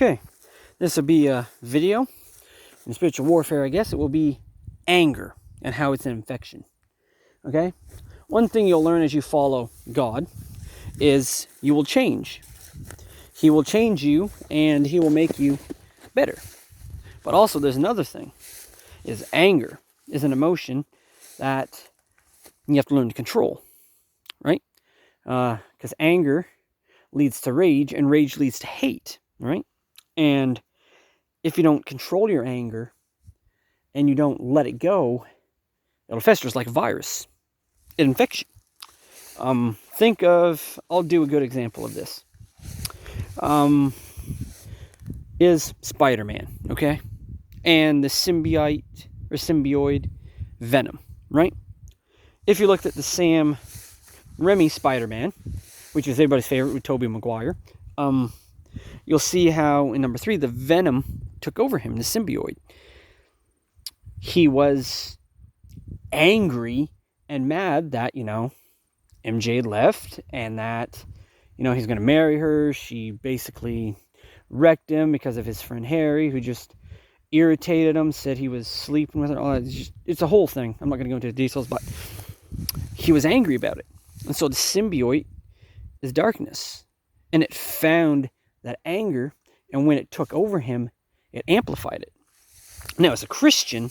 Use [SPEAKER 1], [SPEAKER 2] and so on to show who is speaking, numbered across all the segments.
[SPEAKER 1] Okay, this will be a video in spiritual warfare, I guess. It will be anger and how it's an infection. Okay? One thing you'll learn as you follow God is you will change. He will change you and he will make you better. But also there's another thing, is anger is an emotion that you have to learn to control, right? Because anger leads to rage and rage leads to hate, right? And if you don't control your anger and you don't let it go, it'll fester like a virus. It infects you. I'll do a good example of this. Is Spider-Man, okay? And the symbioid Venom, right? If you looked at the Sam Raimi Spider-Man, which is everybody's favorite with Tobey Maguire, you'll see how in number 3, the Venom took over him, the symbioid. He was angry and mad that, MJ left and that, he's going to marry her. She basically wrecked him because of his friend Harry, who just irritated him, said he was sleeping with her. Oh, it's a whole thing. I'm not going to go into the details, but he was angry about it. And so the symbiote is darkness. And it found that anger, and when it took over him, it amplified it. Now, as a Christian,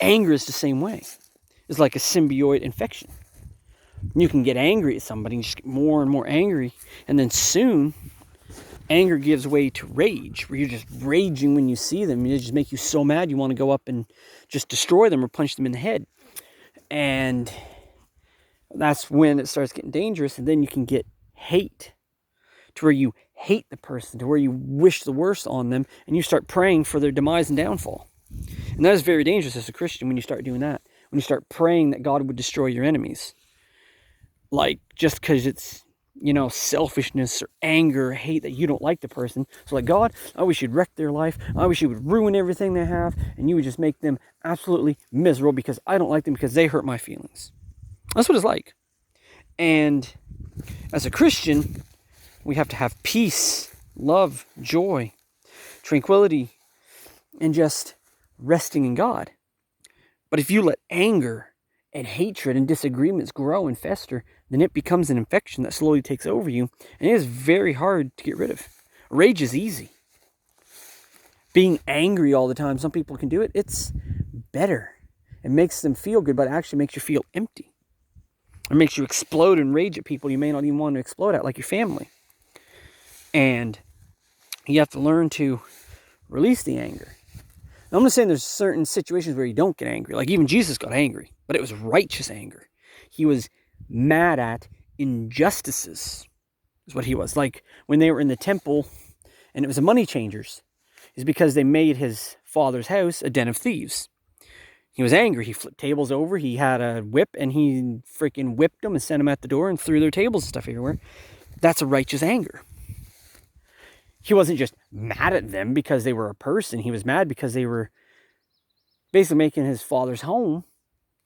[SPEAKER 1] anger is the same way. It's like a symbiote infection. You can get angry at somebody and just get more and more angry, and then soon anger gives way to rage, where you're just raging when you see them. It just make you so mad you want to go up and just destroy them or punch them in the head. And that's when it starts getting dangerous, and then you can get hate, to where you hate the person, to where you wish the worst on them, and you start praying for their demise and downfall. And that is very dangerous as a Christian when you start doing that. When you start praying that God would destroy your enemies. Like, just because it's, selfishness or anger or hate that you don't like the person. So like, God, I wish you'd wreck their life. I wish you would ruin everything they have. And you would just make them absolutely miserable because I don't like them because they hurt my feelings. That's what it's like. And as a Christian, we have to have peace, love, joy, tranquility, and just resting in God. But if you let anger and hatred and disagreements grow and fester, then it becomes an infection that slowly takes over you, and it is very hard to get rid of. Rage is easy. Being angry all the time, some people can do it. It's better. It makes them feel good, but it actually makes you feel empty. It makes you explode and rage at people you may not even want to explode at, like your family. And you have to learn to release the anger. Now, I'm not saying there's certain situations where you don't get angry. Like even Jesus got angry, but it was righteous anger. He was mad at injustices, is what he was. Like when they were in the temple and it was the money changers, is because they made his father's house a den of thieves. He was angry. He flipped tables over. He had a whip and he freaking whipped them and sent them at the door and threw their tables and stuff everywhere. That's a righteous anger. He wasn't just mad at them because they were a person. He was mad because they were basically making his father's home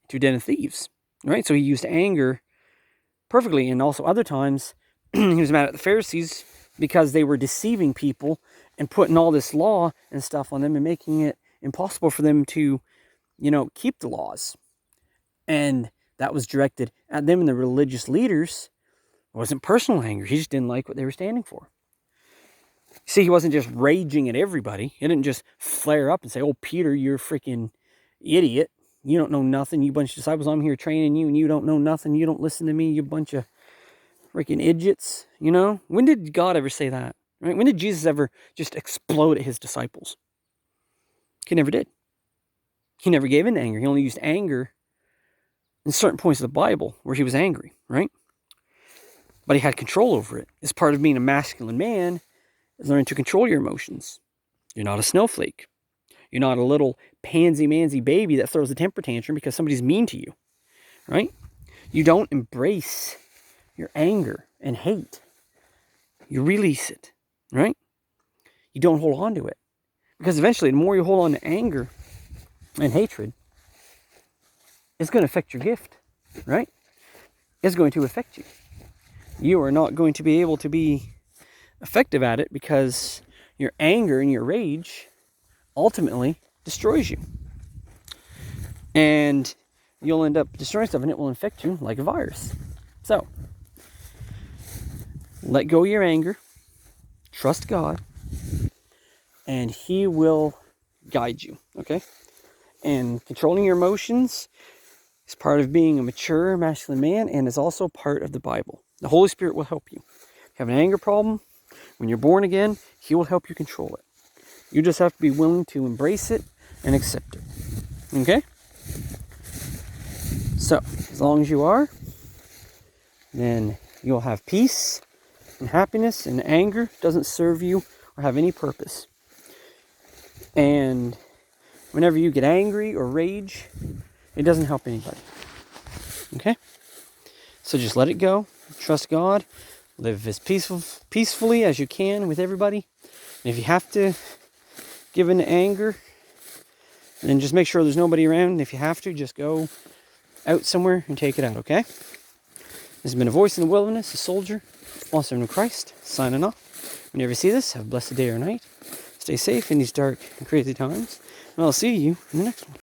[SPEAKER 1] to a den of thieves. Right? So he used anger perfectly. And also other times he was mad at the Pharisees because they were deceiving people and putting all this law and stuff on them and making it impossible for them to, keep the laws. And that was directed at them and the religious leaders. It wasn't personal anger. He just didn't like what they were standing for. See, he wasn't just raging at everybody. He didn't just flare up and say, "Oh, Peter, you're a freaking idiot. You don't know nothing. You bunch of disciples, I'm here training you, and you don't know nothing. You don't listen to me, you bunch of freaking idiots." When did God ever say that? Right? When did Jesus ever just explode at his disciples? He never did. He never gave in to anger. He only used anger in certain points of the Bible where he was angry, right? But he had control over it. As part of being a masculine man, is learning to control your emotions. You're not a snowflake. You're not a little pansy-manzy baby that throws a temper tantrum because somebody's mean to you, right? You don't embrace your anger and hate. You release it, right? You don't hold on to it. Because eventually, the more you hold on to anger and hatred, it's going to affect your gift, right? It's going to affect you. You are not going to be able to be effective at it because, your anger and your rage ultimately destroys you. And you'll end up destroying stuff, and it will infect you like a virus. So, let go of your anger, trust God, and He will guide you, okay? And controlling your emotions is part of being a mature masculine man, and is also part of the Bible. The Holy Spirit will help you. If you have an anger problem, when you're born again, He will help you control it. You just have to be willing to embrace it and accept it, okay? So, as long as you are, then you'll have peace and happiness, and anger doesn't serve you or have any purpose. And whenever you get angry or rage, it doesn't help anybody. Okay? So just let it go. Trust God. Live as peacefully as you can with everybody. And if you have to give in to anger, then just make sure there's nobody around. And if you have to, just go out somewhere and take it out, okay? This has been A Voice in the Wilderness, a soldier, lost servant of Christ, signing off. Whenever you see this, have a blessed day or night. Stay safe in these dark and crazy times. And I'll see you in the next one.